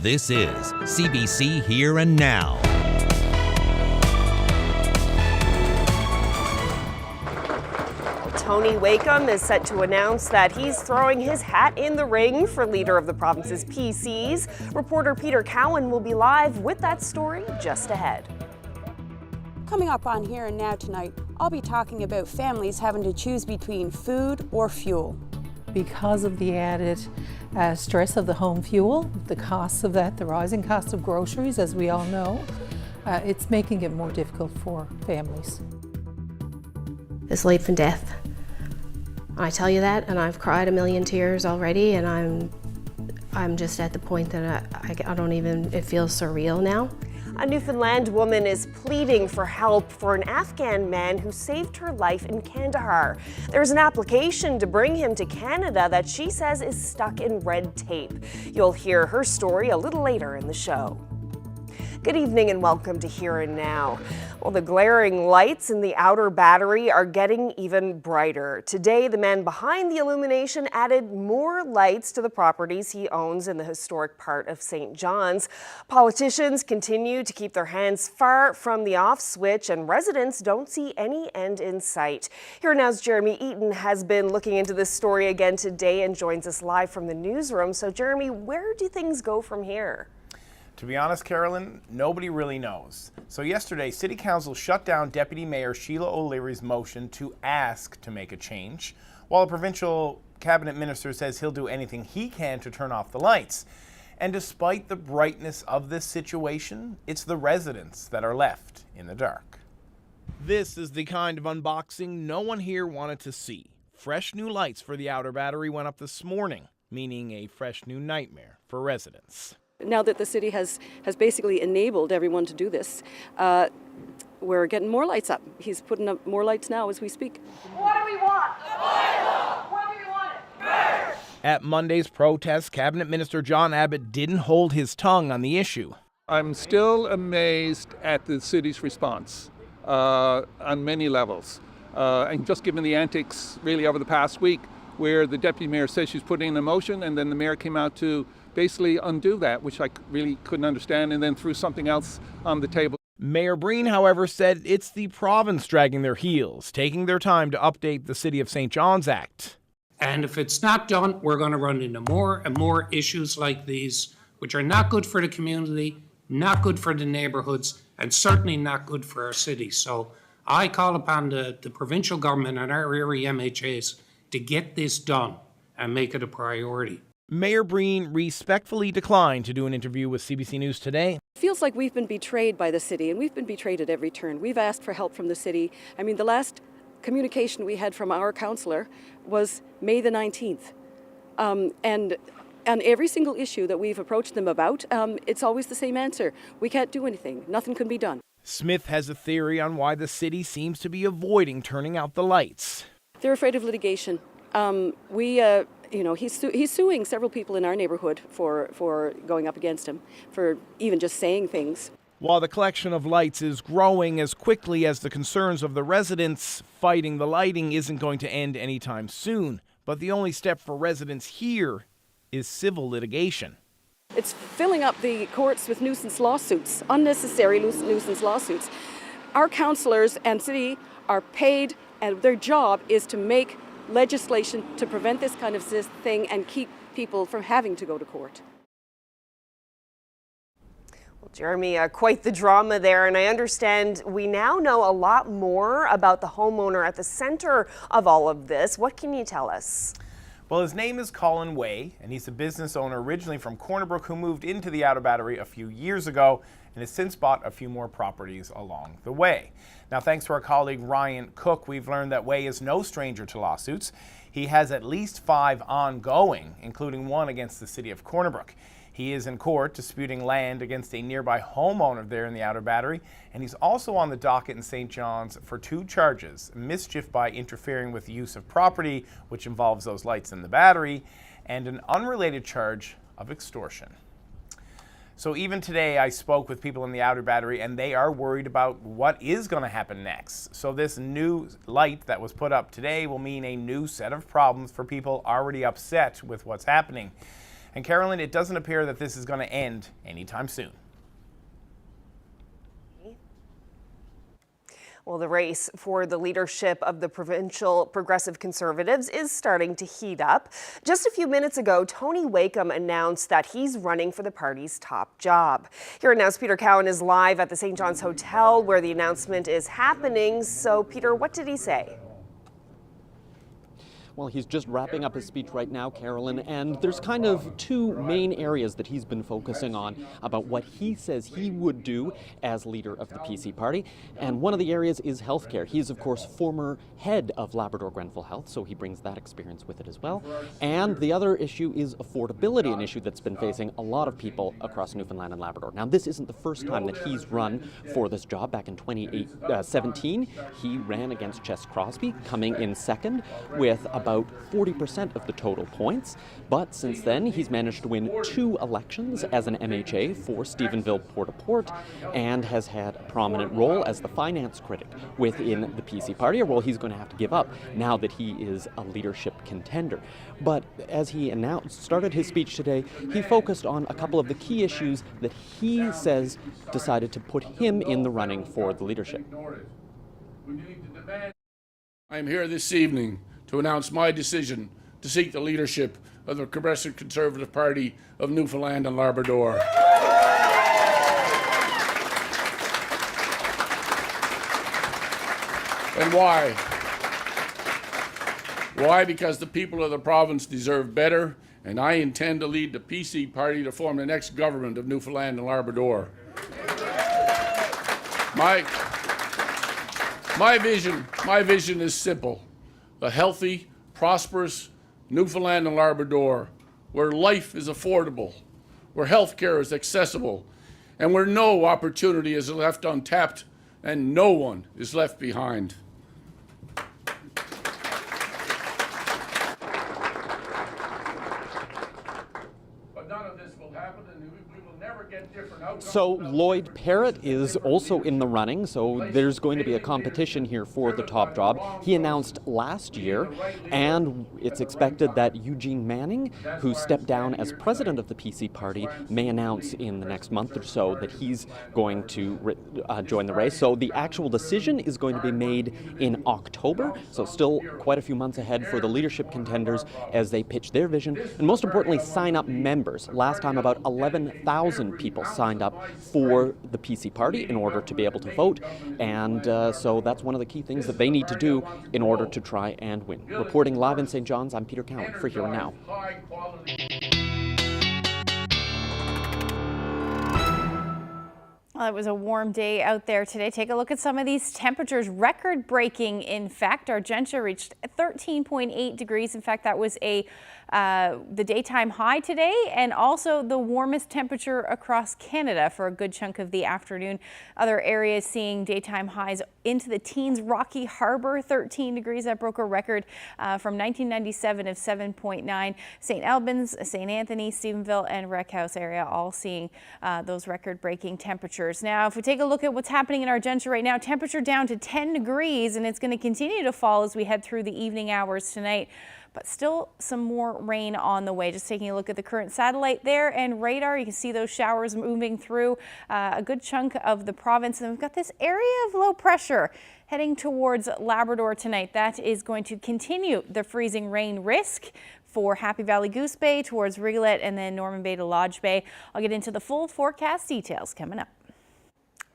This is CBC Here and Now. Tony Wakeham is set to announce that he's throwing his hat in the ring for leader of the province's PCs. Reporter Peter Cowan will be live with that story just ahead. Coming up on Here and Now tonight, I'll be talking about families having to choose between food or fuel. Because of the added stress of the home fuel, the costs of that, the rising cost of groceries, as we all know, it's making it more difficult for families. It's life and death. I tell you that, and I've cried a million tears already, and I'm just at the point that I don't even, it feels surreal now. A Newfoundland woman is pleading for help for an Afghan man who saved her life in Kandahar. There's an application to bring him to Canada that she says is stuck in red tape. You'll hear her story a little later in the show. Good evening and welcome to Here and Now. Well, the glaring lights in the outer battery are getting even brighter. Today, the man behind the illumination added more lights to the properties he owns in the historic part of St. John's. Politicians continue to keep their hands far from the off switch, and residents don't see any end in sight. Here Now's Jeremy Eaton has been looking into this story again today and joins us live from the newsroom. So, Jeremy, where do things go from here? To be honest, Carolyn, nobody really knows. So yesterday, City Council shut down Deputy Mayor Sheila O'Leary's motion to ask to make a change, while a provincial cabinet minister says he'll do anything he can to turn off the lights. And despite the brightness of this situation, it's the residents that are left in the dark. This is the kind of unboxing no one here wanted to see. Fresh new lights for the outer battery went up this morning, meaning a fresh new nightmare for residents. Now that the city has basically enabled everyone to do this, we're getting more lights up. He's putting up more lights now as we speak. What do we want? What do we want? First. At Monday's protest, Cabinet Minister John Abbott didn't hold his tongue on the issue. I'm still amazed at the city's response on many levels. And just given the antics really over the past week, where the deputy mayor says she's putting in a motion and then the mayor came out to basically undo that, which I really couldn't understand, and then threw something else on the table. Mayor Breen, however, said it's the province dragging their heels, taking their time to update the City of St. John's Act. And if it's not done, we're going to run into more and more issues like these, which are not good for the community, not good for the neighbourhoods, and certainly not good for our city. So I call upon the provincial government and our area MHAs to get this done and make it a priority. Mayor Breen respectfully declined to do an interview with CBC News today. It feels like we've been betrayed by the city, and we've been betrayed at every turn. We've asked for help from the city. I mean, the last communication we had from our councillor was May the 19th. And every single issue that we've approached them about, it's always the same answer. We can't do anything. Nothing can be done. Smith has a theory on why the city seems to be avoiding turning out the lights. They're afraid of litigation. He's suing several people in our neighbourhood for going up against him, for even just saying things. While the collection of lights is growing as quickly as the concerns of the residents, fighting the lighting isn't going to end anytime soon. But the only step for residents here is civil litigation. It's filling up the courts with nuisance lawsuits, unnecessary nuisance lawsuits. Our councillors and city are paid, and their job is to make legislation to prevent this kind of thing and keep people from having to go to court. Well, Jeremy, quite the drama there, and I understand we now know a lot more about the homeowner at the center of all of this. What can you tell us? Well, his name is Colin Way, and he's a business owner originally from Corner Brook who moved into the Outer Battery a few years ago and has since bought a few more properties along the way. Now, thanks to our colleague Ryan Cook, we've learned that Way is no stranger to lawsuits. He has at least 5 ongoing, including one against the city of Corner Brook. He is in court disputing land against a nearby homeowner there in the Outer Battery, and he's also on the docket in St. John's for 2 charges: mischief by interfering with the use of property, which involves those lights in the battery, and an unrelated charge of extortion. So even today, I spoke with people in the Outer Battery, and they are worried about what is going to happen next. So this new light that was put up today will mean a new set of problems for people already upset with what's happening. And Carolyn, it doesn't appear that this is going to end anytime soon. Well, the race for the leadership of the provincial Progressive Conservatives is starting to heat up. Just a few minutes ago, Tony Wakeham announced that he's running for the party's top job. Here now, Peter Cowan is live at the St. John's Hotel where the announcement is happening. So, Peter, what did he say? Well, he's just wrapping up his speech right now, Carolyn, and there's kind of two main areas that he's been focusing on about what he says he would do as leader of the PC party, and one of the areas is healthcare. He's, of course, former head of Labrador Grenfell Health, so he brings that experience with it as well. And the other issue is affordability, an issue that's been facing a lot of people across Newfoundland and Labrador. Now, this isn't the first time that he's run for this job. Back in 2017, he ran against Chess Crosby, coming in second with about 40% of the total points, but since then he's managed to win 2 elections as an MHA for Stephenville Port-au-Port and has had a prominent role as the finance critic within the PC party, a role he's going to have to give up now that he is a leadership contender. But as he started his speech today, he focused on a couple of the key issues that he says decided to put him in the running for the leadership. I am here this evening to announce my decision to seek the leadership of the Progressive Conservative Party of Newfoundland and Labrador. And why? Why? Because the people of the province deserve better, and I intend to lead the PC party to form the next government of Newfoundland and Labrador. My vision is simple. A healthy, prosperous Newfoundland and Labrador, where life is affordable, where healthcare is accessible, and where no opportunity is left untapped and no one is left behind. But none of this will happen, and we will never get different outcomes. So Lloyd Parrott is also in the running, so there's going to be a competition here for the top job. He announced last year, and it's expected that Eugene Manning, who stepped down as president of the PC party, may announce in the next month or so that he's going to join the race. So the actual decision is going to be made in October, so still quite a few months ahead for the leadership contenders as they pitch their vision, and most importantly, sign up members. Last time, about 11,000 people signed up for the PC party in order to be able to vote, and so that's one of the key things that they need to do in order to try and win. Reporting live in St. John's, I'm Peter Cowan for Here and Now. Well, it was a warm day out there today. Take a look at some of these temperatures. Record-breaking, in fact. Argentia reached 13.8 degrees. In fact, that was the daytime high today, and also the warmest temperature across Canada for a good chunk of the afternoon. Other areas seeing daytime highs into the teens. Rocky Harbour, 13 degrees. That broke a record from 1997 of 7.9. St. Albans, St. Anthony, Stephenville, and Rec House area all seeing those record-breaking temperatures. Now, if we take a look at what's happening in Argentia right now, temperature down to 10 degrees, and it's going to continue to fall as we head through the evening hours tonight. But still some more rain on the way. Just taking a look at the current satellite there and radar, you can see those showers moving through a good chunk of the province. And we've got this area of low pressure heading towards Labrador tonight. That is going to continue the freezing rain risk for Happy Valley Goose Bay towards Rigolet and then Norman Bay to Lodge Bay. I'll get into the full forecast details coming up.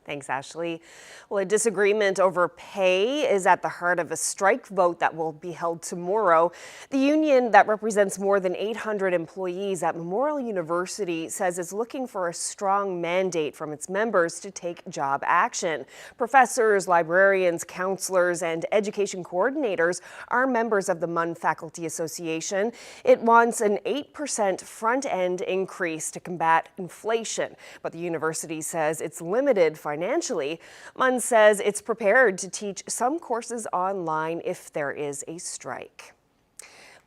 Thanks, Ashley. Well, a disagreement over pay is at the heart of a strike vote that will be held tomorrow. The union that represents more than 800 employees at Memorial University says it's looking for a strong mandate from its members to take job action. Professors, librarians, counselors, and education coordinators are members of the MUN Faculty Association. It wants an 8% front-end increase to combat inflation, but the university says it's limited financially. MUN says it's prepared to teach some courses online if there is a strike.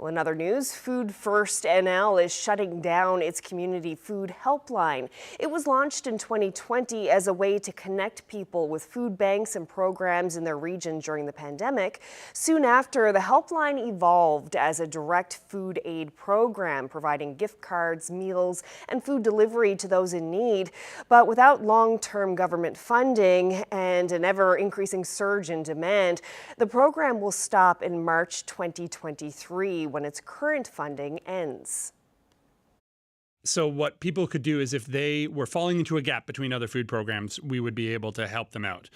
Well, in other news, Food First NL is shutting down its community food helpline. It was launched in 2020 as a way to connect people with food banks and programs in their region during the pandemic. Soon after, the helpline evolved as a direct food aid program, providing gift cards, meals, and food delivery to those in need. But without long-term government funding and an ever-increasing surge in demand, the program will stop in March 2023 when its current funding ends. So what people could do is if they were falling into a gap between other food programs, we would be able to help them out.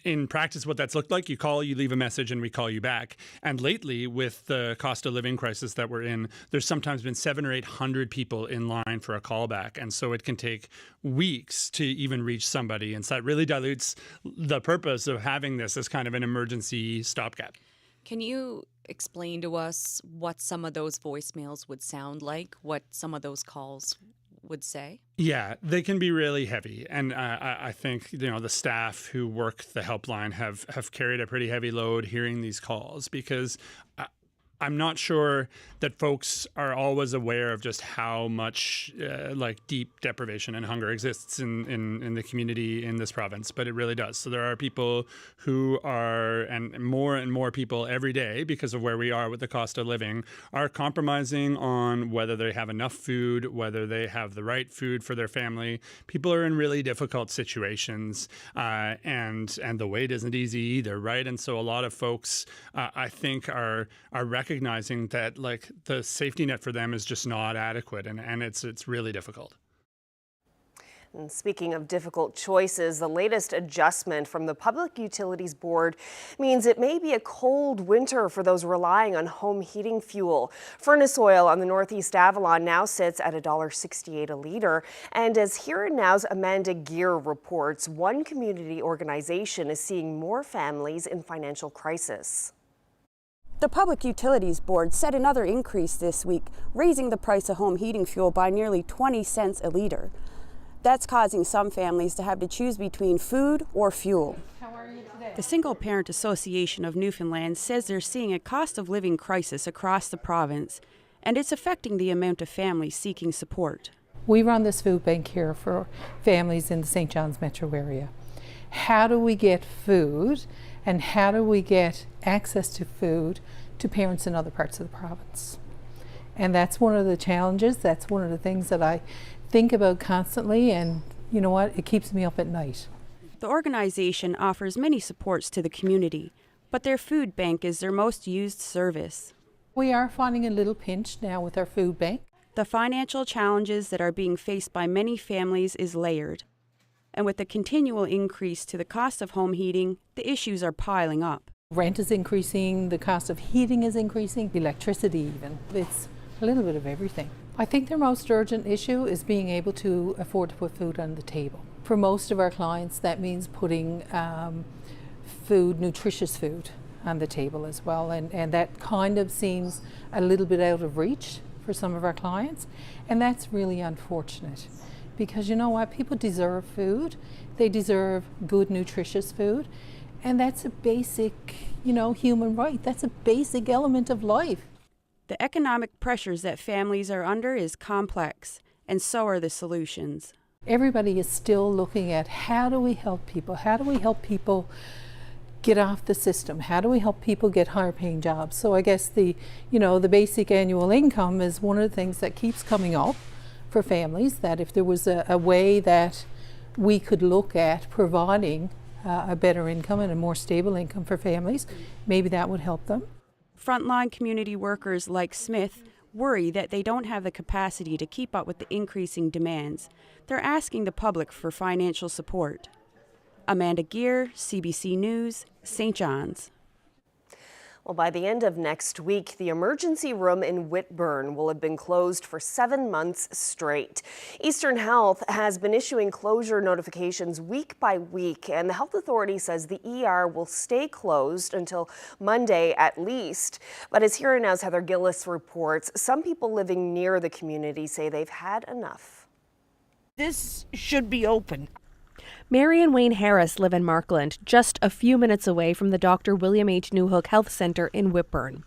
In practice, what that's looked like, you call, you leave a message, and we call you back. And lately, with the cost of living crisis that we're in, there's sometimes been 700 or 800 people in line for a callback. And so it can take weeks to even reach somebody. And so that really dilutes the purpose of having this as kind of an emergency stopgap. Can you explain to us what some of those voicemails would sound like, what some of those calls would say? Yeah, they can be really heavy. And I think, the staff who work the helpline have carried a pretty heavy load hearing these calls, because I'm not sure that folks are always aware of just how much deep deprivation and hunger exists in the community in this province, but it really does. So there are people who are, and more people every day, because of where we are with the cost of living, are compromising on whether they have enough food, whether they have the right food for their family. People are in really difficult situations, and the wait isn't easy either, right? And so a lot of folks, I think, are recognizing that the safety net for them is just not adequate, and it's really difficult. And speaking of difficult choices, the latest adjustment from the Public Utilities Board means it may be a cold winter for those relying on home heating fuel. Furnace oil on the Northeast Avalon now sits at $1.68 a litre. And as Here and Now's Amanda Gear reports, one community organization is seeing more families in financial crisis. The Public Utilities Board set another increase this week, raising the price of home heating fuel by nearly 20 cents a litre. That's causing some families to have to choose between food or fuel. How are you today? The Single Parent Association of Newfoundland says they're seeing a cost of living crisis across the province, and it's affecting the amount of families seeking support. We run this food bank here for families in the St. John's metro area. How do we get food and how do we get access to food to parents in other parts of the province? And that's one of the challenges. That's one of the things that I think about constantly, and you know what? It keeps me up at night. The organization offers many supports to the community, but their food bank is their most used service. We are finding a little pinch now with our food bank. The financial challenges that are being faced by many families is layered. And with the continual increase to the cost of home heating, the issues are piling up. Rent is increasing, the cost of heating is increasing, electricity even. It's a little bit of everything. I think their most urgent issue is being able to afford to put food on the table. For most of our clients, that means putting nutritious food on the table as well. And that kind of seems a little bit out of reach for some of our clients. And that's really unfortunate. Because you know what, people deserve food, they deserve good, nutritious food, and that's a basic, human right. That's a basic element of life. The economic pressures that families are under is complex, and so are the solutions. Everybody is still looking at how do we help people? How do we help people get off the system? How do we help people get higher paying jobs? So I guess the basic annual income is one of the things that keeps coming up for families, that if there was a way that we could look at providing a better income and a more stable income for families, maybe that would help them. Frontline community workers like Smith worry that they don't have the capacity to keep up with the increasing demands. They're asking the public for financial support. Amanda Gear, CBC News, St. John's. Well, by the end of next week, the emergency room in Whitburn will have been closed for 7 months straight. Eastern Health has been issuing closure notifications week by week, and the health authority says the ER will stay closed until Monday at least. But as Here and Now's Heather Gillis reports, some people living near the community say they've had enough. This should be open. Mary and Wayne Harris live in Markland, just a few minutes away from the Dr. William H. Newhook Health Center in Whitburn.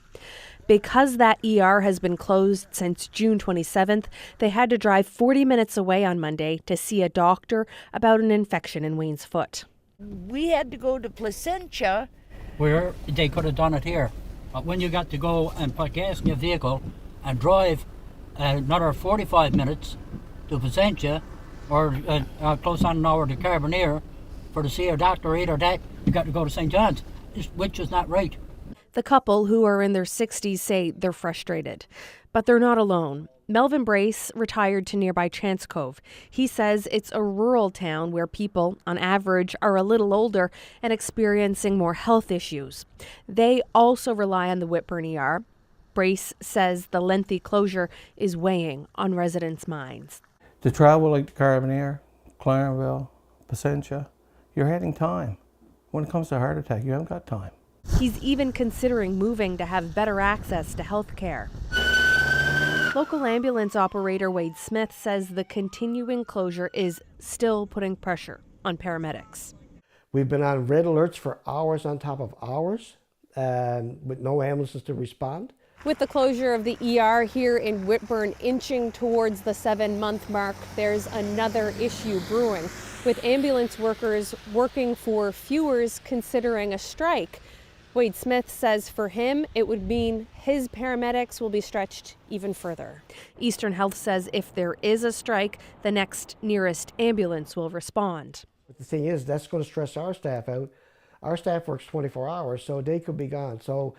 Because that ER has been closed since June 27th, they had to drive 40 minutes away on Monday to see a doctor about an infection in Wayne's foot. We had to go to Placentia. Where they could have done it here. But when you got to go and put gas in your vehicle and drive another 45 minutes to Placentia or close on an hour to Carbonear to see a doctor, either that, you got to go to St. John's, which is not right. The couple, who are in their 60s, say they're frustrated. But they're not alone. Melvin Brace retired to nearby Chance Cove. He says it's a rural town where people, on average, are a little older and experiencing more health issues. They also rely on the Whitburn ER. Brace says the lengthy closure is weighing on residents' minds. To travel like to Carbonear, Clarenville, Placentia, you're having time. When it comes to a heart attack, you haven't got time. He's even considering moving to have better access to health care. Local ambulance operator Wade Smith says the continuing closure is still putting pressure on paramedics. We've been on red alerts for hours on top of hours, with no ambulances to respond. With the closure of the ER here in Whitburn inching towards the 7-month mark, there's another issue brewing, with ambulance workers working for fewer's considering a strike. Wade Smith says for him, it would mean his paramedics will be stretched even further. Eastern Health says if there is a strike, the next nearest ambulance will respond. But the thing is, that's going to stress our staff out. Our staff works 24 hours, so they could be gone. So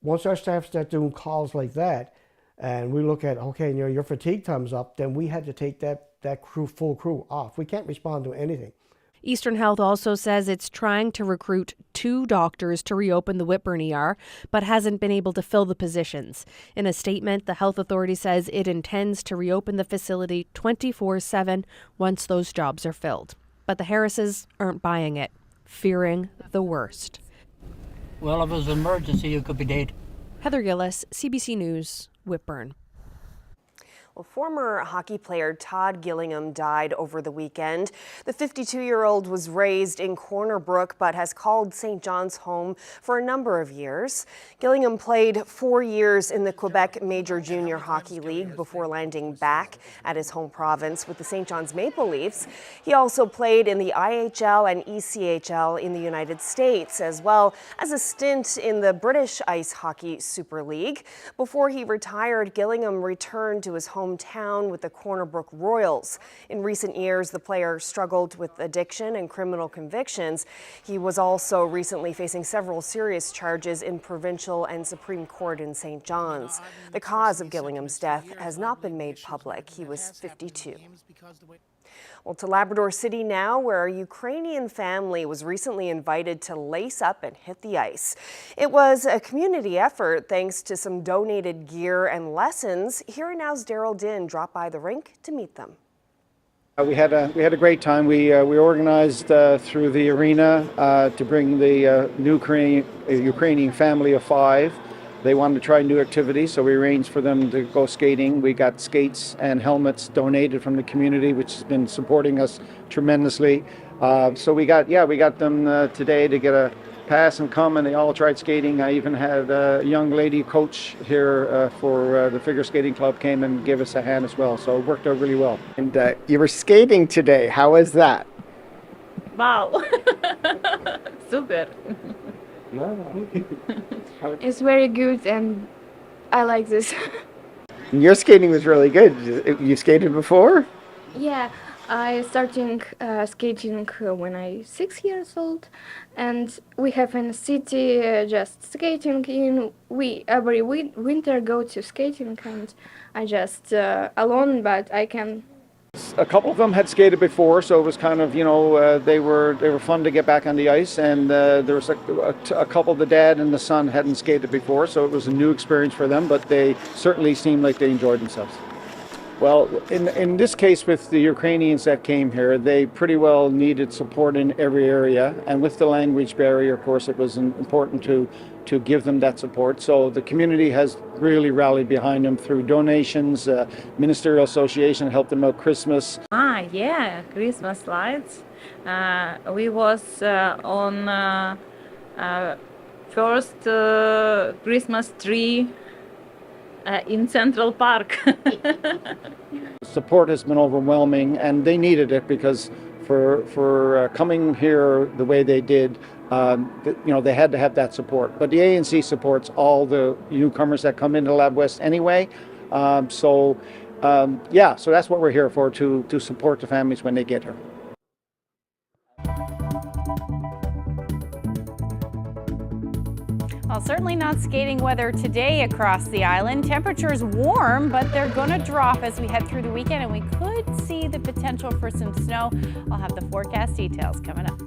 once our staff start doing calls like that, and we look at, okay, your fatigue time's up, then we had to take that full crew off. We can't respond to anything. Eastern Health also says it's trying to recruit 2 doctors to reopen the Whitburn ER, but hasn't been able to fill the positions. In a statement, the health authority says it intends to reopen the facility 24/7 once those jobs are filled. But the Harrises aren't buying it, fearing the worst. Well, if it was an emergency, you could be dead. Heather Gillis, CBC News, Whitburn. Well, former hockey player Todd Gillingham died over the weekend. The 52-year-old was raised in Corner Brook but has called St. John's home for a number of years. Gillingham played 4 years in the Quebec Major Junior Hockey League before landing back at his home province with the St. John's Maple Leafs. He also played in the IHL and ECHL in the United States, as well as a stint in the British Ice Hockey Super League. Before he retired, Gillingham returned to his hometown with the Corner Brook Royals. In recent years, the player struggled with addiction and criminal convictions. He was also recently facing several serious charges in provincial and Supreme Court in St. John's. The cause of Gillingham's death has not been made public. He was 52. Well, to Labrador City now, where a Ukrainian family was recently invited to lace up and hit the ice. It was a community effort thanks to some donated gear and lessons. Here Now's Daryl Din dropped by the rink to meet them. We had a great time. We organized through the arena to bring the Ukrainian family of 5. They wanted to try new activities, so we arranged for them to go skating. We got skates and helmets donated from the community, which has been supporting us tremendously. So we got them today to get a pass and come, and they all tried skating. I even had a young lady coach here for the figure skating club came and gave us a hand as well. So it worked out really well. And you were skating today. How was that? Wow, super. It's very good and I like this. Your skating was really good. You skated before? Yeah, I started skating when I was 6 years old, and we have in the city just skating in. We every winter go to skating, and I just alone, but I can. A couple of them had skated before, so it was kind of, they were fun to get back on the ice, and there was a couple, the dad and the son hadn't skated before, so it was a new experience for them, but they certainly seemed like they enjoyed themselves. Well, in this case with the Ukrainians that came here, they pretty well needed support in every area, and with the language barrier, of course, it was important to give them that support. So the community has really rallied behind them through donations, Ministerial Association helped them out Christmas. Yeah, Christmas lights. We was on first Christmas tree in Central Park. Support has been overwhelming, and they needed it because for coming here the way they did, they had to have that support. But the ANC supports all the newcomers that come into Lab West anyway. So that's what we're here for, to support the families when they get here. Well, certainly not skating weather today across the island. Temperatures warm, but they're going to drop as we head through the weekend, and we could see the potential for some snow. I'll have the forecast details coming up.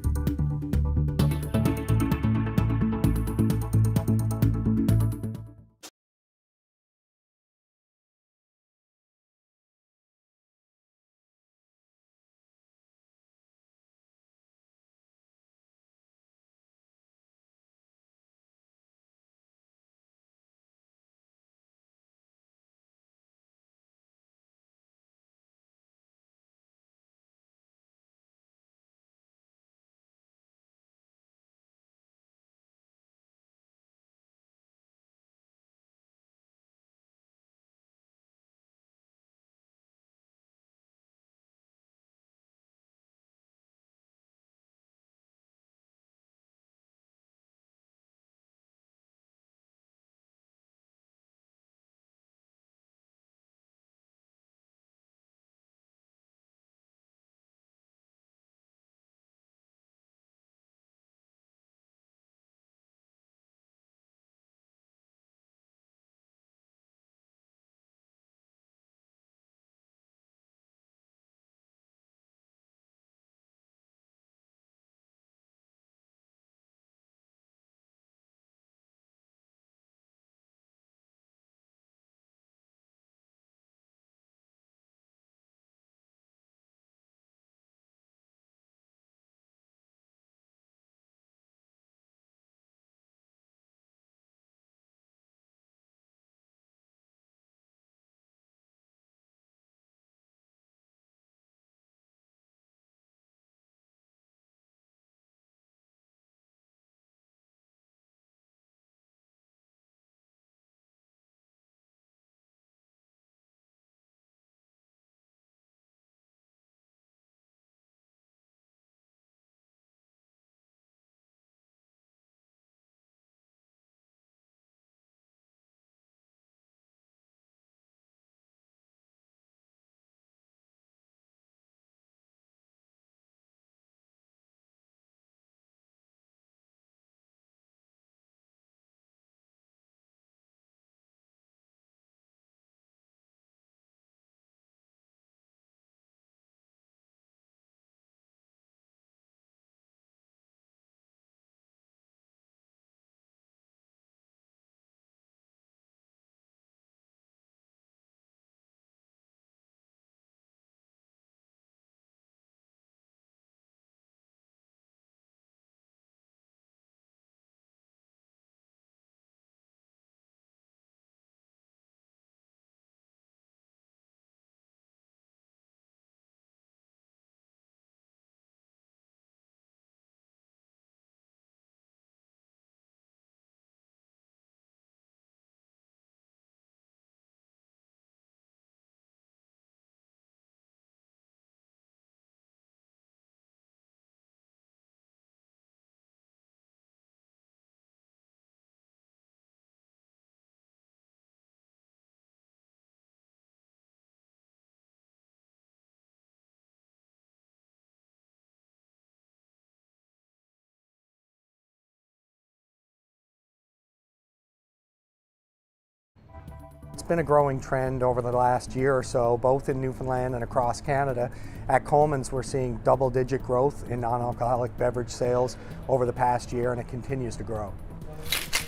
It's been a growing trend over the last year or so, both in Newfoundland and across Canada. At Coleman's, we're seeing double-digit growth in non-alcoholic beverage sales over the past year, and it continues to grow.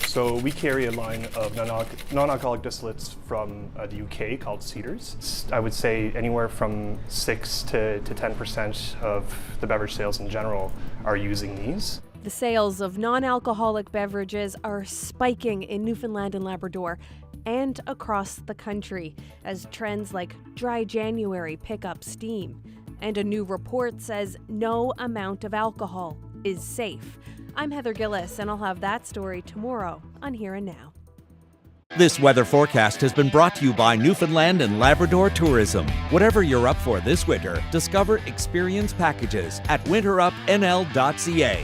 So we carry a line of non-alcoholic distillates from the UK called Cedars. I would say anywhere from 6 to 10% of the beverage sales in general are using these. The sales of non-alcoholic beverages are spiking in Newfoundland and Labrador and across the country as trends like Dry January pick up steam. And a new report says no amount of alcohol is safe. I'm Heather Gillis, and I'll have that story tomorrow on Here and Now. This weather forecast has been brought to you by Newfoundland and Labrador Tourism. Whatever you're up for this winter, discover experience packages at winterupnl.ca.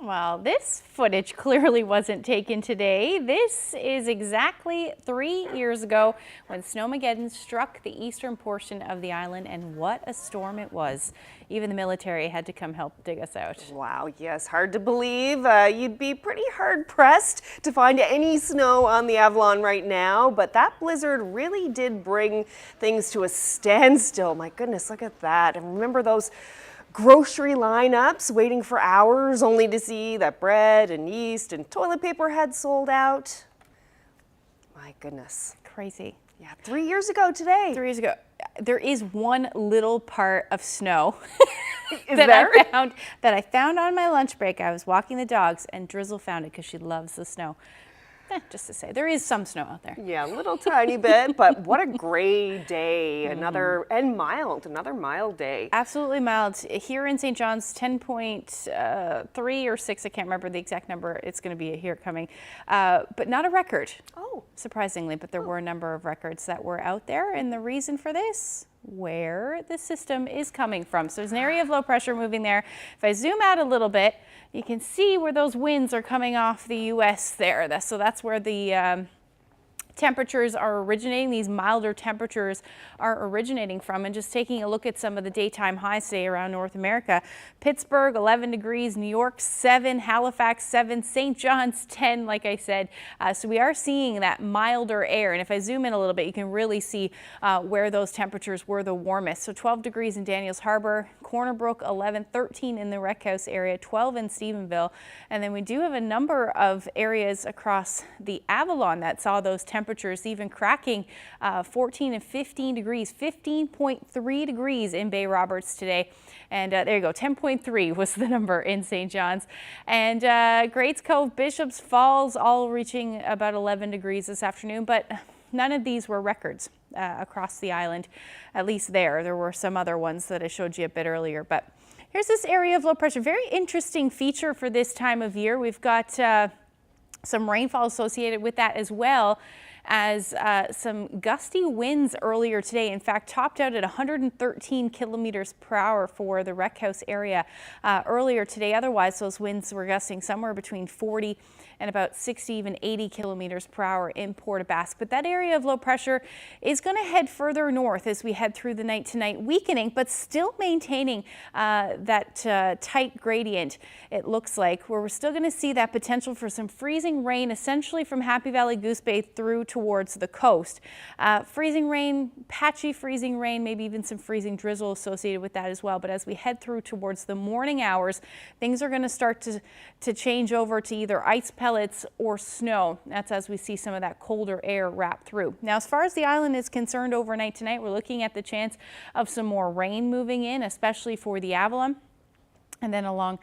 Well, this footage clearly wasn't taken today. This is exactly 3 years ago when Snowmageddon struck the eastern portion of the island, and what a storm it was. Even the military had to come help dig us out. Wow, yes, hard to believe. You'd be pretty hard-pressed to find any snow on the Avalon right now, but that blizzard really did bring things to a standstill. My goodness, look at that. And remember those grocery lineups waiting for hours only to see that bread and yeast and toilet paper had sold out? My goodness. Crazy. Yeah, 3 years ago today. 3 years ago. There is one little part of snow that I found on my lunch break. I was walking the dogs and Drizzle found it because she loves the snow. Just to say, there is some snow out there. Yeah, a little tiny bit, but what a gray day. Another mild day. Absolutely mild. Here in St. John's, 10.3 or 6, I can't remember the exact number. It's going to be here coming, but not a record. Oh. Surprisingly, but there were a number of records that were out there, and the reason for this, where the system is coming from. So there's an area of low pressure moving there. If I zoom out a little bit, you can see where those winds are coming off the U.S. there. So that's where the temperatures are originating. These milder temperatures are originating from. And just taking a look at some of the daytime highs today around North America. Pittsburgh, 11 degrees. New York, 7. Halifax, 7. St. John's, 10, like I said. So we are seeing that milder air. And if I zoom in a little bit, you can really see where those temperatures were the warmest. So 12 degrees in Daniels Harbor, Corner Brook, 11, 13 in the Rec House area, 12 in Stephenville. And then we do have a number of areas across the Avalon that saw those temperatures even cracking 14 and 15 degrees, 15.3 degrees in Bay Roberts today. And there you go, 10.3 was the number in St. John's. And Greats Cove, Bishops Falls, all reaching about 11 degrees this afternoon, but none of these were records across the island, at least there. There were some other ones that I showed you a bit earlier, but here's this area of low pressure. Very interesting feature for this time of year. We've got some rainfall associated with that, as well as some gusty winds earlier today. In fact, topped out at 113 kilometers per hour for the Rec House area earlier today. Otherwise, those winds were gusting somewhere between 40 and about 60, even 80 kilometers per hour in Port aux Basques. But that area of low pressure is going to head further north as we head through the night tonight, weakening, but still maintaining that tight gradient, it looks like, where we're still going to see that potential for some freezing rain, essentially from Happy Valley Goose Bay through towards the coast. Freezing rain, patchy freezing rain, maybe even some freezing drizzle associated with that as well. But as we head through towards the morning hours, things are going to start to change over to either ice pellets or snow. That's as we see some of that colder air wrap through. Now, as far as the island is concerned overnight tonight, we're looking at the chance of some more rain moving in, especially for the Avalon, and then along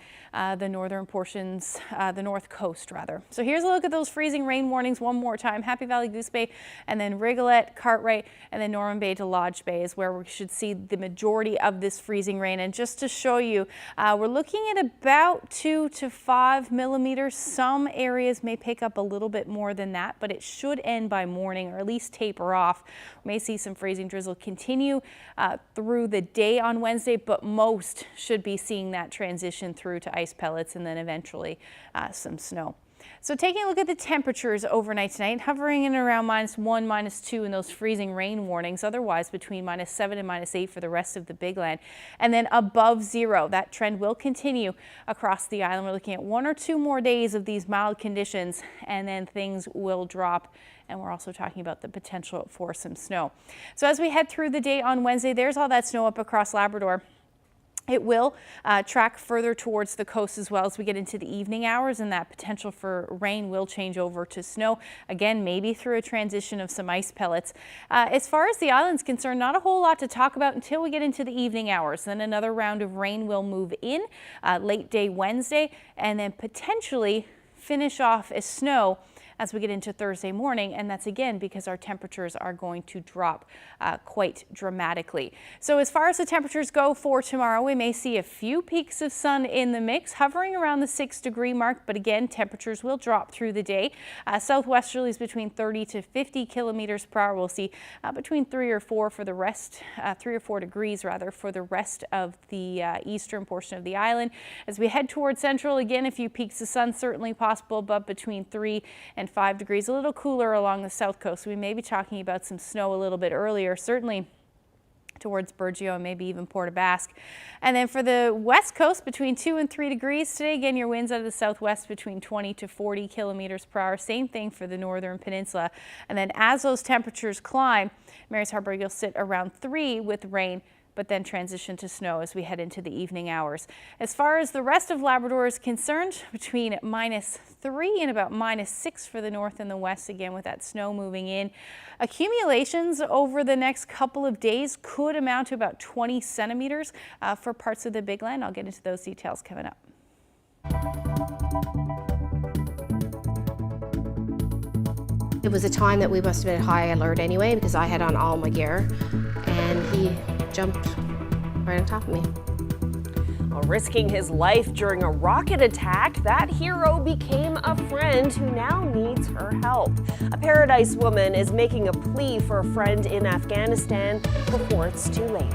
the northern portions, the north coast rather. So here's a look at those freezing rain warnings one more time. Happy Valley Goose Bay, and then Rigolet, Cartwright, and then Norman Bay to Lodge Bay is where we should see the majority of this freezing rain. And just to show you, we're looking at about 2 to 5 millimeters. Some areas may pick up a little bit more than that, but it should end by morning, or at least taper off. We may see some freezing drizzle continue through the day on Wednesday, but most should be seeing that transition through to ice pellets and then eventually some snow. So taking a look at the temperatures overnight tonight, hovering in around -1, -2 in those freezing rain warnings, otherwise between -7 and -8 for the rest of the Big Land, and then above 0. That trend will continue across the island. We're looking at 1 or 2 more days of these mild conditions, and then things will drop. And we're also talking about the potential for some snow. So as we head through the day on Wednesday, there's all that snow up across Labrador. It will track further towards the coast as well as we get into the evening hours, and that potential for rain will change over to snow. Again, maybe through a transition of some ice pellets. As far as the island's concerned, not a whole lot to talk about until we get into the evening hours. Then another round of rain will move in late day Wednesday, and then potentially finish off as snow as we get into Thursday morning, and that's again because our temperatures are going to drop quite dramatically. So as far as the temperatures go for tomorrow, we may see a few peaks of sun in the mix, hovering around the 6-degree mark, but again, temperatures will drop through the day. Southwesterlies between 30 to 50 kilometers per hour. We'll see between 3 or 4 for the rest, 3 or 4 degrees rather, for the rest of the eastern portion of the island. As we head towards central, again, a few peaks of sun certainly possible, but between 3 and 5 degrees. A little cooler along the south coast. We may be talking about some snow a little bit earlier, certainly towards Burgeo and maybe even Port aux Basques. And then for the west coast, between 2 and 3 degrees today. Again, your winds out of the southwest between 20 to 40 kilometers per hour. Same thing for the northern peninsula. And then as those temperatures climb, Mary's Harbour, you'll sit around 3 with rain, but then transition to snow as we head into the evening hours. As far as the rest of Labrador is concerned, between -3 and about -6 for the north and the west, again with that snow moving in. Accumulations over the next couple of days could amount to about 20 centimeters for parts of the Big Land. I'll get into those details coming up. It was a time that we must have been high alert anyway, because I had on all my gear and he jumped right on top of me. While risking his life during a rocket attack, that hero became a friend who now needs her help. A Paradise woman is making a plea for a friend in Afghanistan before it's too late.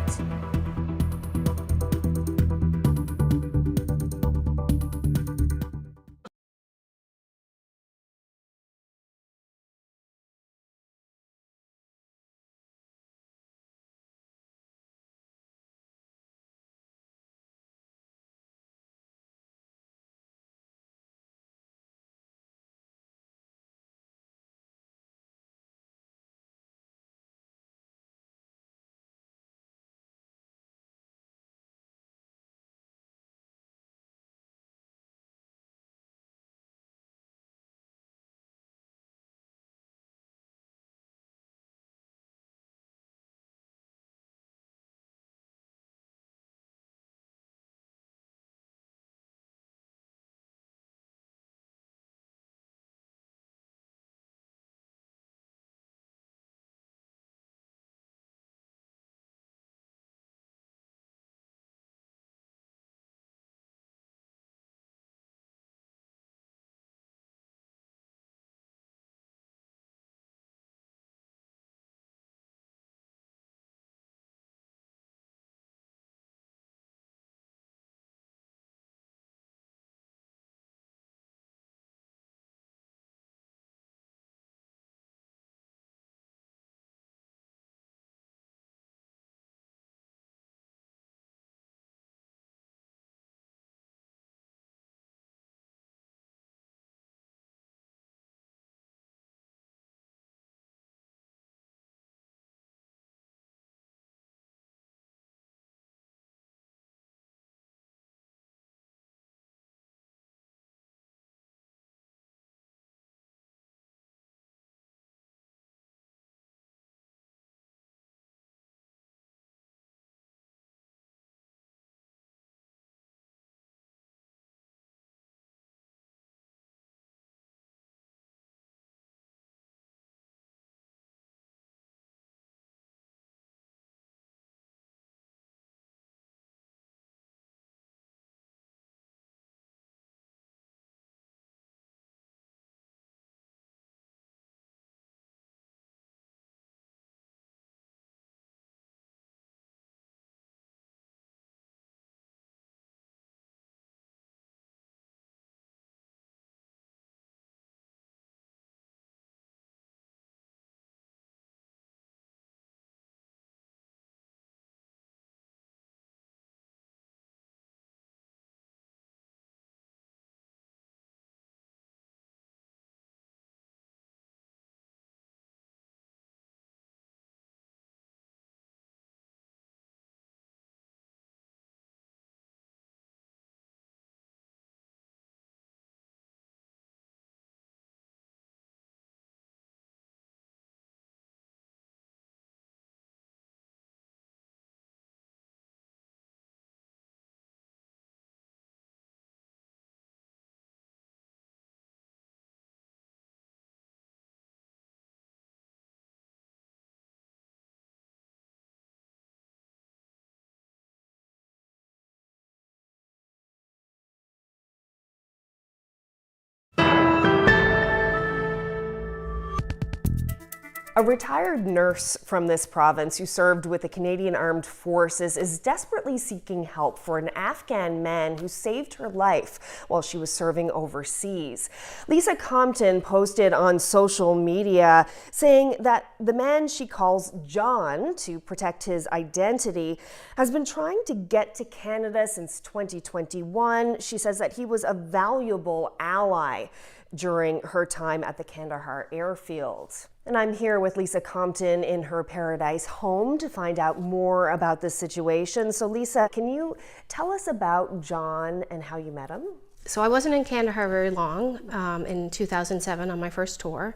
A retired nurse from this province who served with the Canadian Armed Forces is desperately seeking help for an Afghan man who saved her life while she was serving overseas. Lisa Compton posted on social media saying that the man she calls John, to protect his identity, has been trying to get to Canada since 2021. She says that he was a valuable ally during her time at the Kandahar airfield. And I'm here with Lisa Compton in her Paradise home to find out more about this situation. So Lisa, can you tell us about John and how you met him? So I wasn't in Kandahar very long. In 2007 on my first tour,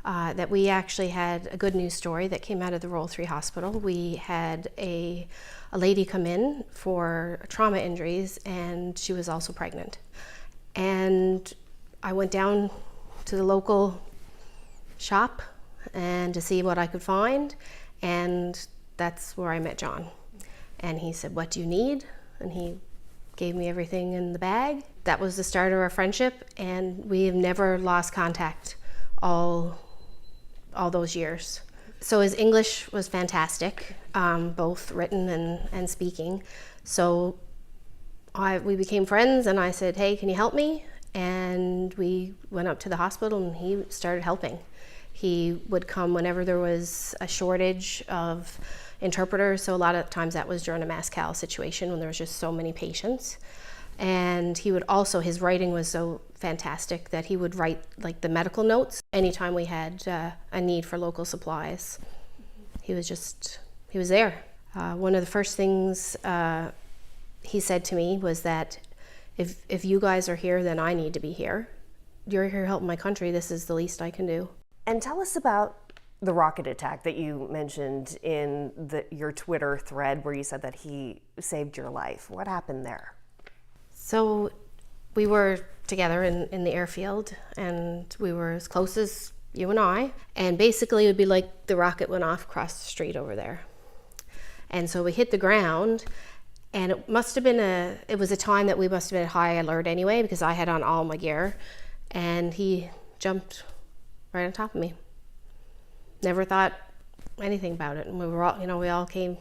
that we actually had a good news story that came out of the Royal 3 Hospital. We had a lady come in for trauma injuries, and she was also pregnant. And I went down to the local shop and to see what I could find, and that's where I met John. And he said, "What do you need?" And he gave me everything in the bag. That was the start of our friendship, and we have never lost contact all those years. So his English was fantastic, both written and speaking. So we became friends, and I said, "Hey, can you help me?" And we went up to the hospital, and he started helping. He would come whenever there was a shortage of interpreters. So a lot of times that was during a mass cal situation when there was just so many patients. And he would also, his writing was so fantastic that he would write like the medical notes anytime we had a need for local supplies. He was there. One of the first things he said to me was that if you guys are here, then I need to be here. You're here helping my country. This is the least I can do. And tell us about the rocket attack that you mentioned in your Twitter thread where you said that he saved your life. What happened there? So we were together in the airfield, and we were as close as you and I. And basically it would be like the rocket went off across the street over there. And so we hit the ground, and it must have been it was a time that we must have been at high alert anyway, because I had on all my gear, and he jumped right on top of me. Never thought anything about it. And we all came,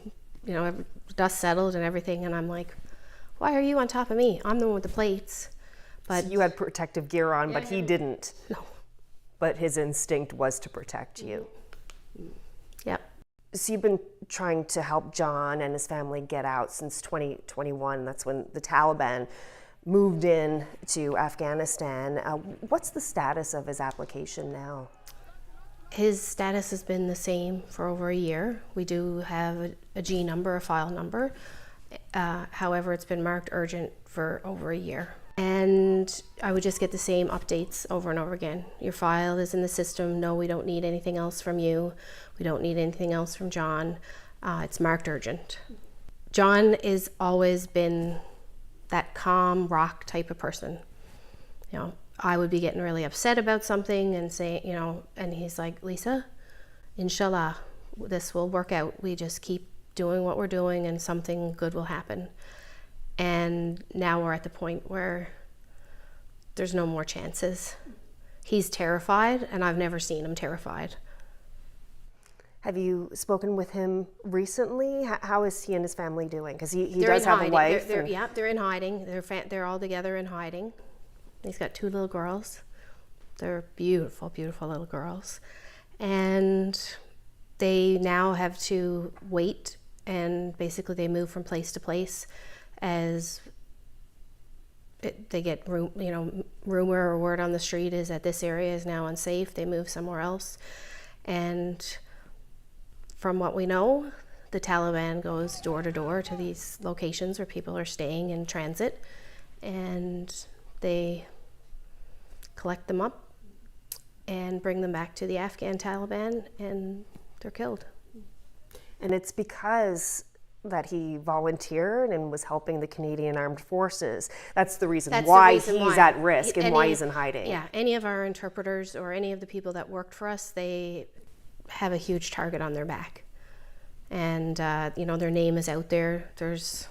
dust settled and everything. And I'm like, why are you on top of me? I'm the one with the plates. But so you had protective gear on, but he didn't. No. But his instinct was to protect you. Yep. So you've been trying to help John and his family get out since 2021. That's when the Taliban moved in to Afghanistan. What's the status of his application now? His status has been the same for over a year. We do have a G number, a file number. However, it's been marked urgent for over a year. And I would just get the same updates over and over again. Your file is in the system. No, we don't need anything else from you. We don't need anything else from John. It's marked urgent. John has always been that calm rock type of person. I would be getting really upset about something and say, and he's like, "Lisa, inshallah, this will work out. We just keep doing what we're doing and something good will happen." And now we're at the point where there's no more chances. He's terrified, and I've never seen him terrified. Have you spoken with him recently? How is he and his family doing? Because he does have a wife. They're in hiding. They're all together in hiding. He's got 2 little girls. They're beautiful, beautiful little girls. And they now have to wait, and basically they move from place to place as they get rumor or word on the street is that this area is now unsafe. They move somewhere else. And from what we know, the Taliban goes door to door to these locations where people are staying in transit, and they collect them up and bring them back to the Afghan Taliban, and they're killed. And it's because that he volunteered and was helping the Canadian Armed Forces. That's the reason why he's at risk and why he's in hiding. Yeah, any of our interpreters or any of the people that worked for us, they have a huge target on their back. And their name is out there. There's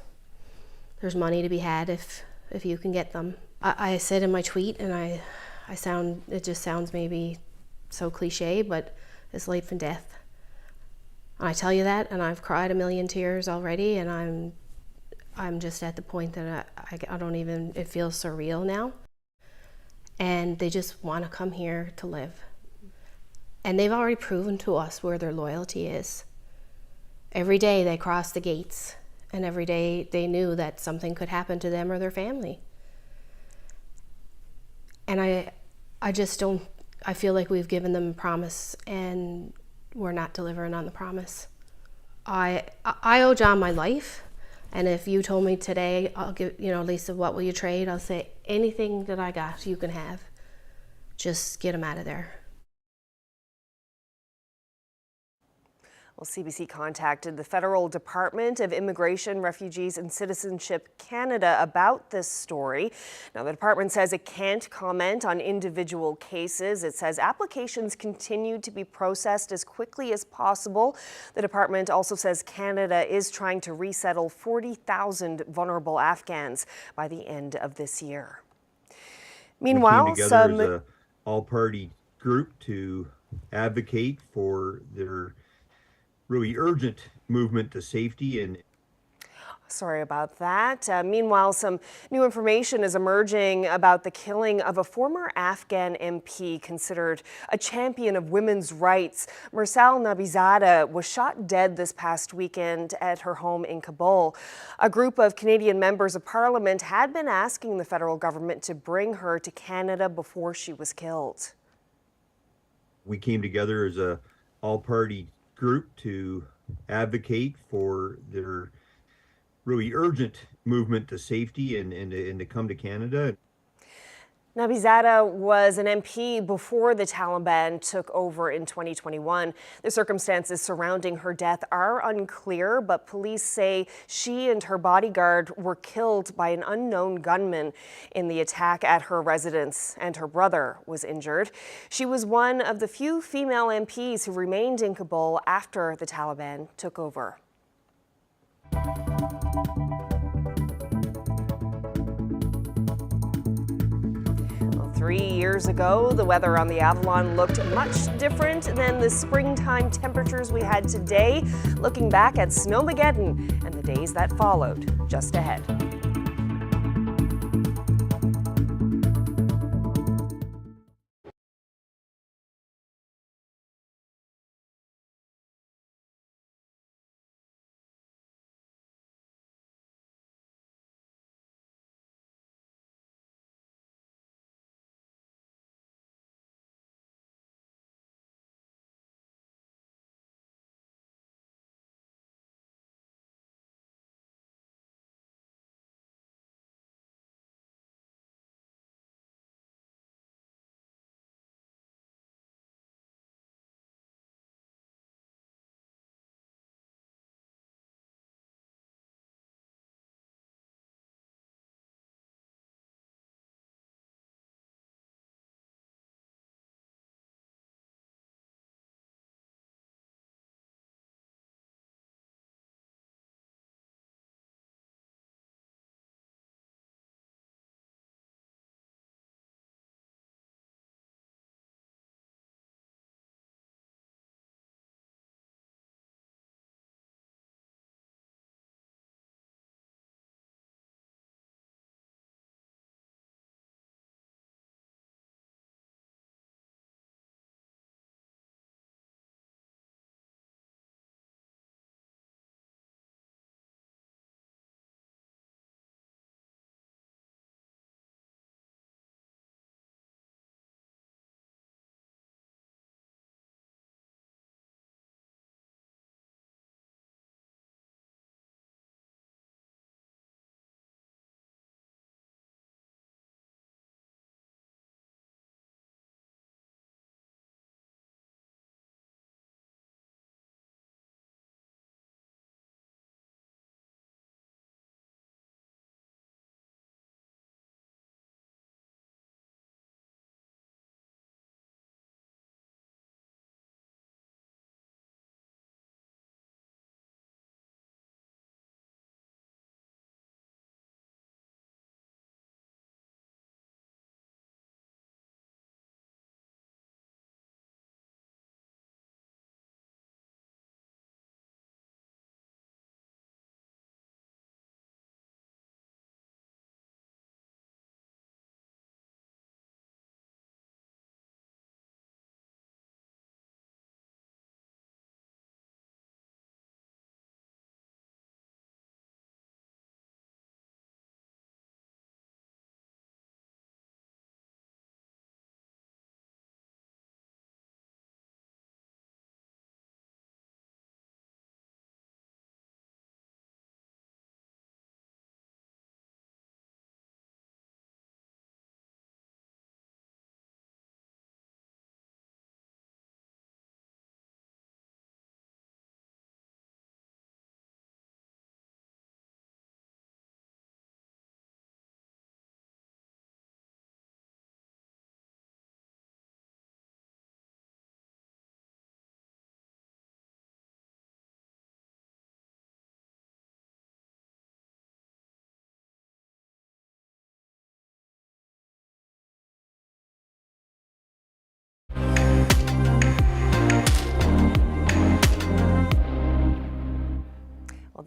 money to be had if you can get them. I said in my tweet, and it just sounds maybe so cliche, but is life and death. And I tell you that, and I've cried a million tears already, and I'm just at the point that I don't even, it feels surreal now. And they just want to come here to live. And they've already proven to us where their loyalty is. Every day they cross the gates, and every day they knew that something could happen to them or their family. And I just don't, I feel like we've given them a promise and we're not delivering on the promise. I owe John my life, and if you told me today, I'll give, Lisa, what will you trade? I'll say, anything that I got, you can have. Just get him out of there. Well, CBC contacted the Federal Department of Immigration, Refugees and Citizenship Canada about this story. Now, the department says it can't comment on individual cases. It says applications continue to be processed as quickly as possible. The department also says Canada is trying to resettle 40,000 vulnerable Afghans by the end of this year. Meanwhile, we came together as an all-party group to advocate for their really urgent movement to safety. And sorry about that. Meanwhile, some new information is emerging about the killing of a former Afghan MP considered a champion of women's rights. Mursal Nabizada was shot dead this past weekend at her home in Kabul. A group of Canadian members of Parliament had been asking the federal government to bring her to Canada before she was killed. We came together as an all-party group to advocate for their really urgent movement to safety and to come to Canada. Nabizada was an MP before the Taliban took over in 2021. The circumstances surrounding her death are unclear, but police say she and her bodyguard were killed by an unknown gunman in the attack at her residence, and her brother was injured. She was one of the few female MPs who remained in Kabul after the Taliban took over. 3 years ago, the weather on the Avalon looked much different than the springtime temperatures we had today. Looking back at Snowmageddon and the days that followed, just ahead.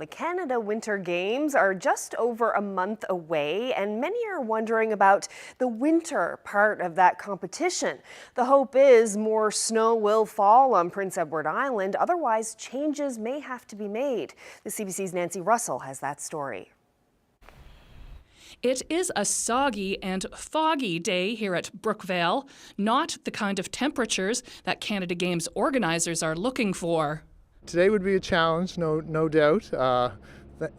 The Canada Winter Games are just over a month away, and many are wondering about the winter part of that competition. The hope is more snow will fall on Prince Edward Island, otherwise changes may have to be made. The CBC's Nancy Russell has that story. It is a soggy and foggy day here at Brookvale, not the kind of temperatures that Canada Games organizers are looking for. Today would be a challenge, no doubt.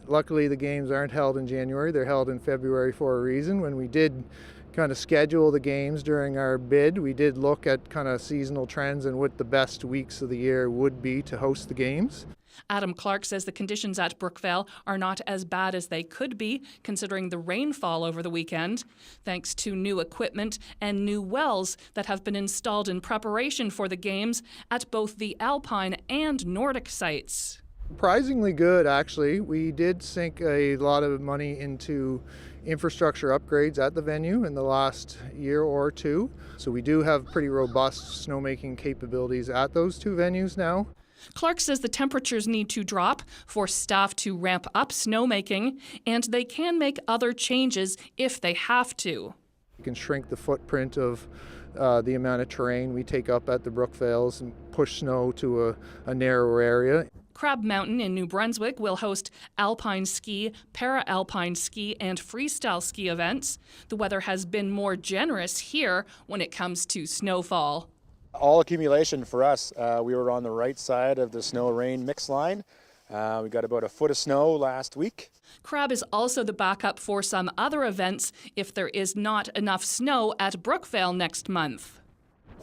Luckily, the games aren't held in January. They're held in February for a reason. When we did kind of schedule the games during our bid, we did look at kind of seasonal trends and what the best weeks of the year would be to host the games. Adam Clark says the conditions at Brookvale are not as bad as they could be, considering the rainfall over the weekend, thanks to new equipment and new wells that have been installed in preparation for the games at both the Alpine and Nordic sites. Surprisingly good, actually. We did sink a lot of money into infrastructure upgrades at the venue in the last year or two. So we do have pretty robust snowmaking capabilities at those two venues now. Clark says the temperatures need to drop for staff to ramp up snowmaking, and they can make other changes if they have to. We can shrink the footprint of the amount of terrain we take up at the Brookvales and push snow to a narrower area. Crab Mountain in New Brunswick will host alpine ski, para-alpine ski, and freestyle ski events. The weather has been more generous here when it comes to snowfall. All accumulation for us. We were on the right side of the snow-rain mix line. We got about a foot of snow last week. Crab is also the backup for some other events if there is not enough snow at Brookvale next month.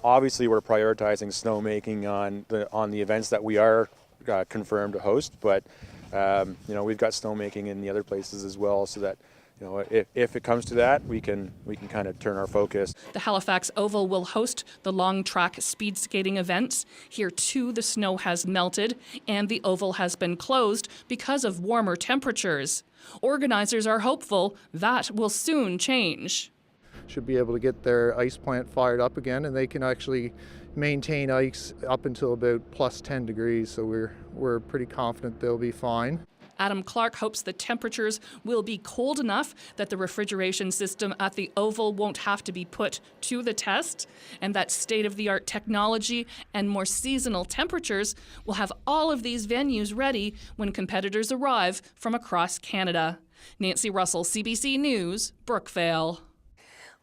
Obviously, we're prioritizing snowmaking on the events that we are confirmed to host, but we've got snowmaking in the other places as well, so that if it comes to that, we can kind of turn our focus. The Halifax Oval will host the long track speed skating events. Here too, the snow has melted and the oval has been closed because of warmer temperatures. Organizers are hopeful that will soon change. Should be able to get their ice plant fired up again, and they can actually maintain ice up until about plus 10 degrees, so we're pretty confident they'll be fine. Adam Clark hopes the temperatures will be cold enough that the refrigeration system at the Oval won't have to be put to the test, and that state-of-the-art technology and more seasonal temperatures will have all of these venues ready when competitors arrive from across Canada. Nancy Russell, CBC News, Brookvale.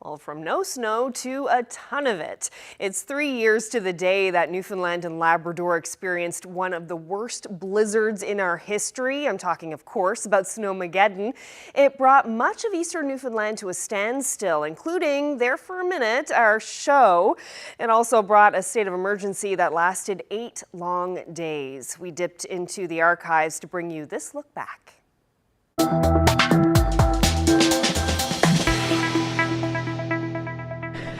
Well, from no snow to a ton of it. It's 3 years to the day that Newfoundland and Labrador experienced one of the worst blizzards in our history. I'm talking, of course, about Snowmageddon. It brought much of eastern Newfoundland to a standstill, including, there for a minute, our show. It also brought a state of emergency that lasted 8 long days. We dipped into the archives to bring you this look back.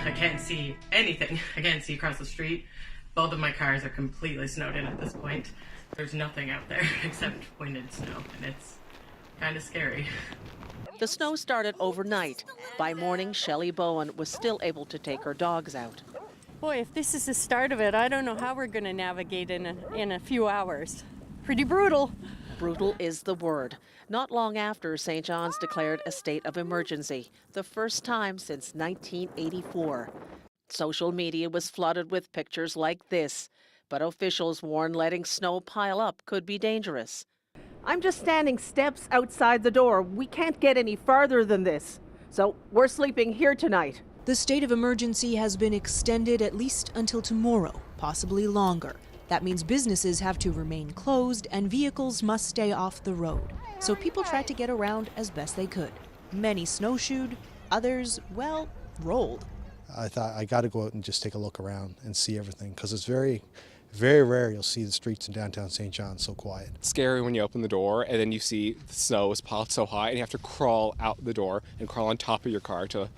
I can't see anything. I can't see across the street. Both of my cars are completely snowed in at this point. There's nothing out there except pointed snow, and it's kind of scary. The snow started overnight. By morning, Shelley Bowen was still able to take her dogs out. Boy, if this is the start of it, I don't know how we're going to navigate in a few hours. Pretty brutal. Brutal is the word. Not long after, St. John's declared a state of emergency, the first time since 1984. Social media was flooded with pictures like this, but officials warn letting snow pile up could be dangerous. I'm just standing steps outside the door. We can't get any farther than this, so we're sleeping here tonight. The state of emergency has been extended at least until tomorrow, possibly longer. That means businesses have to remain closed and vehicles must stay off the road. So people tried to get around as best they could. Many snowshoed, others, well, rolled. I thought I got to go out and just take a look around and see everything, because it's very, very rare you'll see the streets in downtown St. John so quiet. It's scary when you open the door and then you see the snow is piled so high and you have to crawl out the door and crawl on top of your car to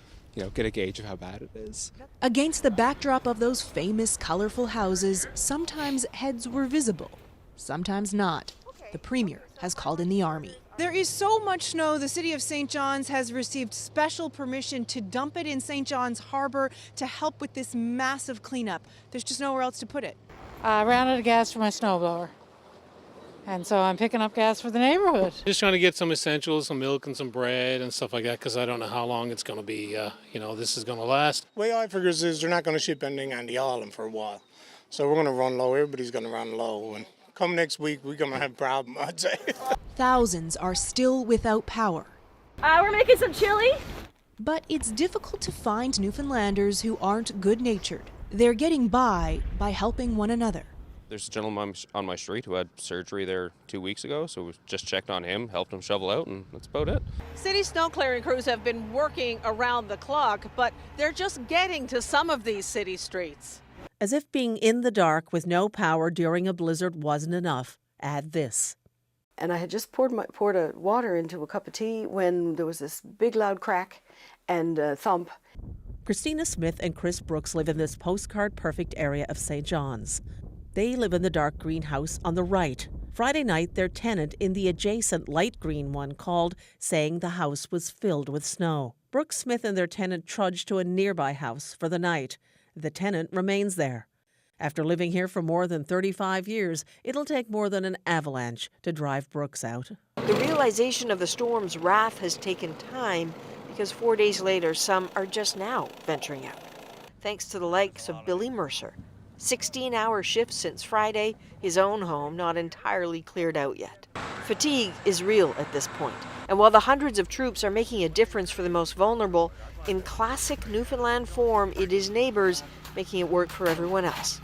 get a gauge of how bad it is. Against the backdrop of those famous, colorful houses, sometimes heads were visible, sometimes not. The Premier has called in the Army. There is so much snow, the City of St. John's has received special permission to dump it in St. John's Harbor to help with this massive cleanup. There's just nowhere else to put it. I ran out of gas for my snowblower, And so I'm picking up gas for the neighborhood. Just trying to get some essentials, some milk and some bread and stuff like that, because I don't know how long it's going to be, this is going to last. The way I figure is they're not going to ship anything on the island for a while. So we're going to run low. Everybody's going to run low. And come next week, we're going to have a problem, I'd say. Thousands are still without power. We're making some chili. But it's difficult to find Newfoundlanders who aren't good-natured. They're getting by helping one another. There's a gentleman on my street who had surgery there 2 weeks ago, so we just checked on him, helped him shovel out, and that's about it. City snow clearing crews have been working around the clock, but they're just getting to some of these city streets. As if being in the dark with no power during a blizzard wasn't enough, add this. And I had just poured water into a cup of tea when there was this big loud crack and thump. Christina Smith and Chris Brooks live in this postcard-perfect area of St. John's. They live in the dark green house on the right. Friday night, their tenant in the adjacent light green one called, saying the house was filled with snow. Brooks Smith and their tenant trudged to a nearby house for the night. The tenant remains there. After living here for more than 35 years, it'll take more than an avalanche to drive Brooks out. The realization of the storm's wrath has taken time because 4 days later, some are just now venturing out. Thanks to the likes of Billy Mercer. 16-hour shifts since Friday, his own home not entirely cleared out yet. Fatigue is real at this point, and while the hundreds of troops are making a difference for the most vulnerable, in classic Newfoundland form, it is neighbors making it work for everyone else.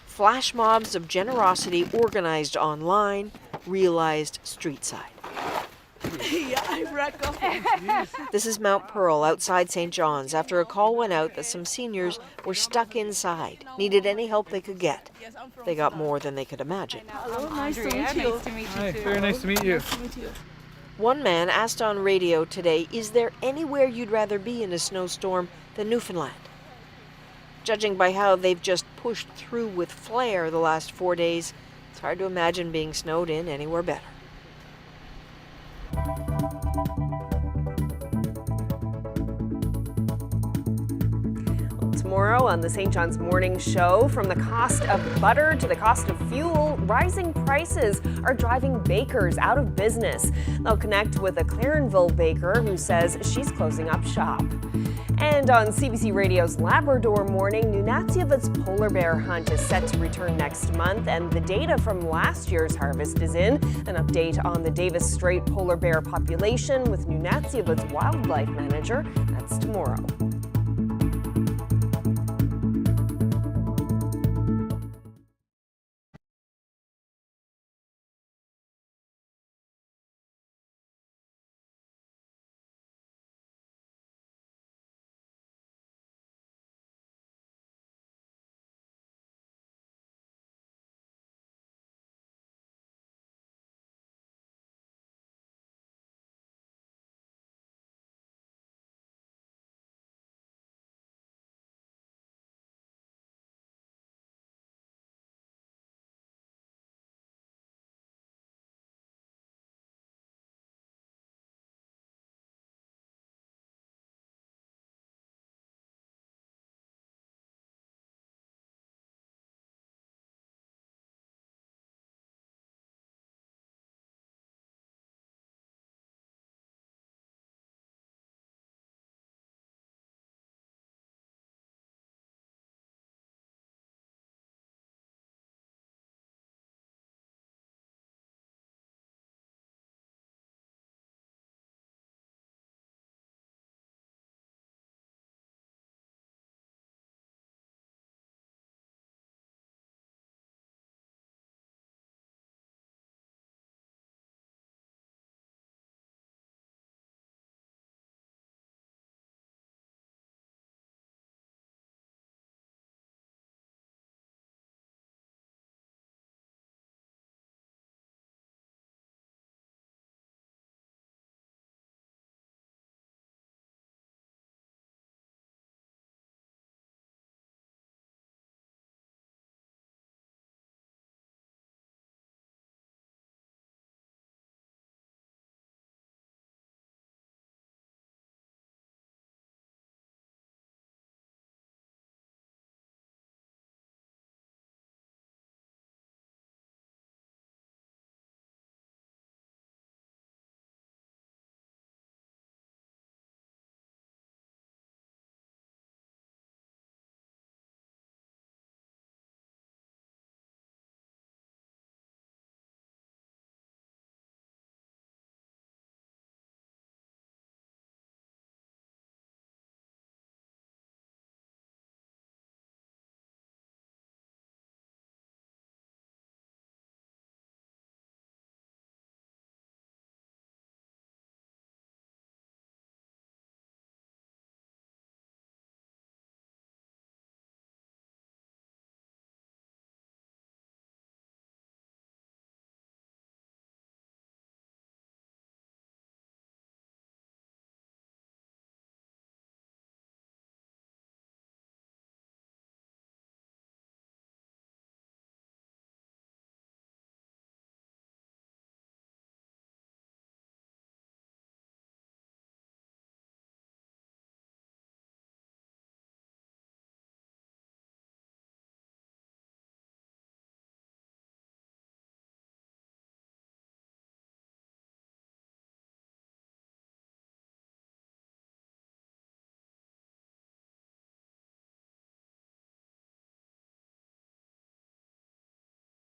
Flash mobs of generosity organized online, realized streetside. This is Mount Pearl outside St. John's after a call went out that some seniors were stuck inside, needed any help they could get. They got more than they could imagine. Hello, nice to meet you. Nice to meet you Hi, too. very nice to meet you. Nice to meet you. One man asked on radio today, is there anywhere you'd rather be in a snowstorm than Newfoundland? Judging by how they've just pushed through with flair the last 4 days, it's hard to imagine being snowed in anywhere better. Tomorrow on the St. John's Morning Show, from the cost of butter to the cost of fuel, rising prices are driving bakers out of business. They'll connect with a Clarenville baker who says she's closing up shop. And on CBC Radio's Labrador Morning, Nunatsiavut's polar bear hunt is set to return next month, and the data from last year's harvest is in. An update on the Davis Strait polar bear population with Nunatsiavut's wildlife manager. That's tomorrow.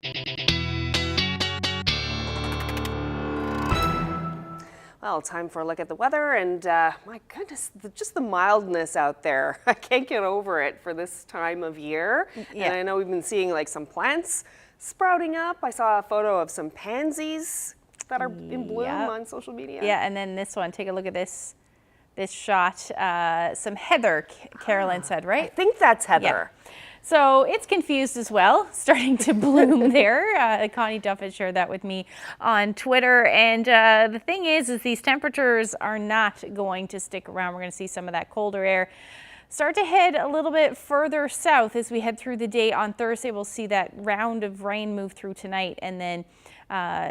Well, time for a look at the weather, and my goodness, just the mildness out there. I can't get over it for this time of year. Yeah. And I know we've been seeing like some plants sprouting up. I saw a photo of some pansies that are in bloom on social media. Yeah, and then this one, take a look at this shot. Some heather, Carolyn said, right? I think that's heather. Yeah. So it's confused as well, starting to bloom there. Connie Duff had shared that with me on Twitter. And the thing is these temperatures are not going to stick around. We're going to see some of that colder air start to head a little bit further south as we head through the day. On Thursday, we'll see that round of rain move through tonight and then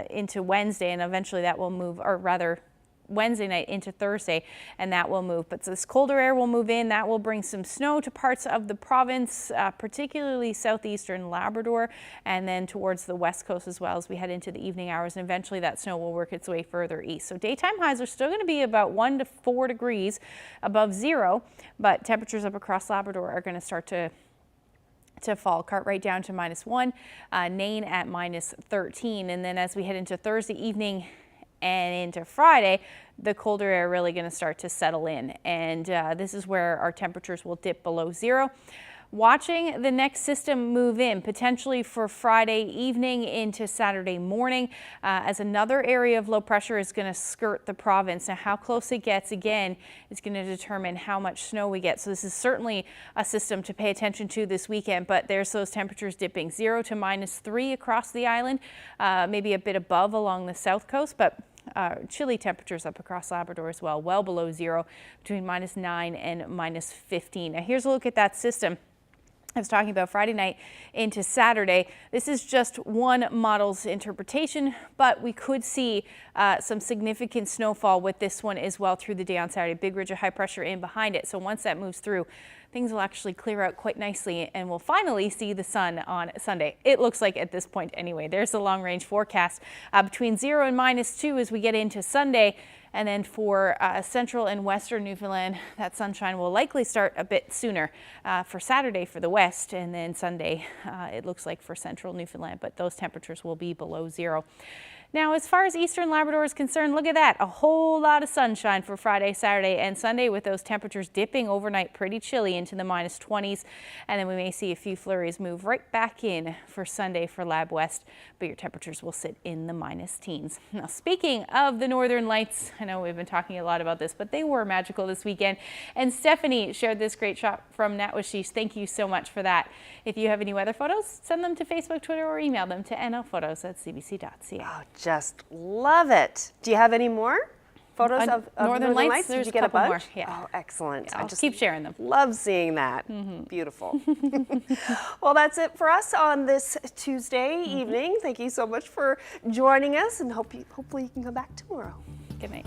into Wednesday, and eventually that will move, or rather Wednesday night into Thursday, and that will move. But this colder air will move in. That will bring some snow to parts of the province, particularly southeastern Labrador, and then towards the west coast as well as we head into the evening hours. And eventually that snow will work its way further east. So daytime highs are still going to be about 1 to 4 degrees above zero, but temperatures up across Labrador are going to start to fall. Cartwright down to -1, Nain at -13. And then as we head into Thursday evening and into Friday, the colder air really going to start to settle in. And this is where our temperatures will dip below zero. Watching the next system move in, potentially for Friday evening into Saturday morning, as another area of low pressure is going to skirt the province. Now, how close it gets, again, is going to determine how much snow we get. So this is certainly a system to pay attention to this weekend, but there's those temperatures dipping 0 to -3 across the island, maybe a bit above along the south coast, but chilly temperatures up across Labrador as well, well below zero, between -9 and -15. Now, here's a look at that system I was talking about Friday night into Saturday. This is just one model's interpretation, but we could see some significant snowfall with this one as well through the day on Saturday. Big ridge of high pressure in behind it. So once that moves through, things will actually clear out quite nicely and we'll finally see the sun on Sunday. It looks like at this point anyway. There's the long range forecast between 0 and -2 as we get into Sunday. And then for central and western Newfoundland, that sunshine will likely start a bit sooner for Saturday for the west, and then Sunday it looks like for central Newfoundland, but those temperatures will be below zero. Now, as far as eastern Labrador is concerned, look at that. A whole lot of sunshine for Friday, Saturday, and Sunday with those temperatures dipping overnight pretty chilly into the -20s. And then we may see a few flurries move right back in for Sunday for Lab West, but your temperatures will sit in the -teens. Now, speaking of the Northern Lights, I know we've been talking a lot about this, but they were magical this weekend. And Stephanie shared this great shot from Natwashish. Thank you so much for that. If you have any weather photos, send them to Facebook, Twitter, or email them to nlphotos@cbc.ca. Oh, just love it. Do you have any more photos of Northern Lights? There's Did you get a bunch? more. Yeah. Oh, excellent. Yeah, I I'll just keep sharing them. love seeing that. Beautiful. Well, that's it for us on this Tuesday evening. Thank you so much for joining us, and hopefully you can come back tomorrow. Good night.